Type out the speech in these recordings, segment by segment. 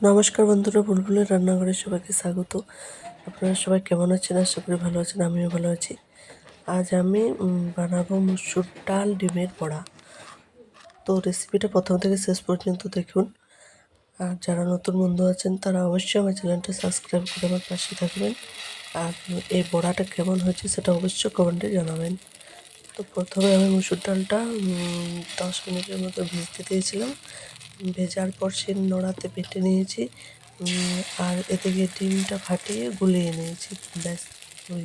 নমস্কার বন্ধুরা, বুলবুলের রান্নাঘরে সবাইকে স্বাগত। আপনারা সবাই কেমন আছেন? আশা করি ভালো আছেন, আমিও ভালো আছি। আজ আমি বানাবো মুসুর ডাল ডিমের বড়া। তো রেসিপিটা প্রথম থেকে শেষ পর্যন্ত দেখুন। আর যারা নতুন বন্ধু আছেন তারা অবশ্যই আমার চ্যানেলটা সাবস্ক্রাইব করে আমার পাশে থাকবেন। আর এই বড়াটা কেমন হয়েছে সেটা অবশ্যই কমেন্টে জানাবেন। তো প্রথমে আমি মুসুর ডালটা 10 মিনিটের মতো ভিজতে দিয়েছিলাম। ভেজার পর সে নোড়াতে বেটে নিয়েছি। আর এদিকে ডিমটা ফাটিয়ে গুলিয়ে নিয়েছি। ব্যাস, ওই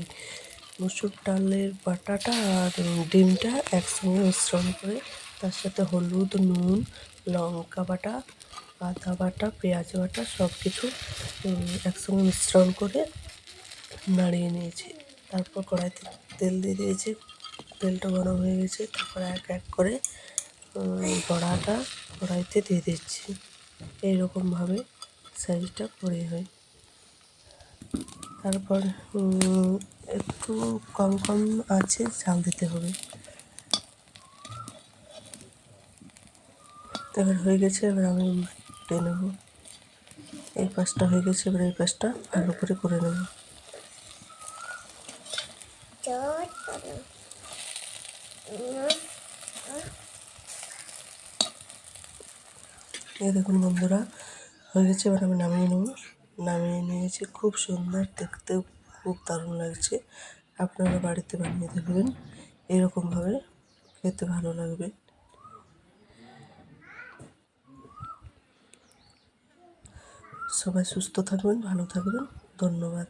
মুসুর ডালের বাটাটা আর ডিমটা একসঙ্গে মিশ্রণ করে তার সাথে হলুদ, নুন, লঙ্কা বাটা, আদা বাটা, পেঁয়াজ বাটা সব কিছু একসঙ্গে মিশ্রণ করে নাড়িয়ে নিয়েছি। তারপর কড়াইতে তেল দিয়ে দিয়েছি। তেলটা গরম হয়ে গেছে। তারপর এক এক করে বড়াটা কড়াইতে দিয়ে দিচ্ছি। এইরকমভাবে সাইজটা করে হয়। তারপর একটু কম কম আঁচে জাল দিতে হবে। এবার হয়ে গেছে, এবার আমি উল্টে নেব। এই পাশটা হয়ে গেছে, এবার এই পাশটা ভালো করে নেব। এই দেখুন বন্ধুরা, হয়ে গেছে। এবার আমি নামিয়ে নেব। নামিয়ে নিয়েছি। খুব সুন্দর দেখতে, খুব দারুণ লাগছে। আপনারা বাড়িতে বানিয়ে দেখবেন, এরকমভাবে খেতে ভালো লাগবে। সবাই সুস্থ থাকবেন, ভালো থাকবেন। ধন্যবাদ।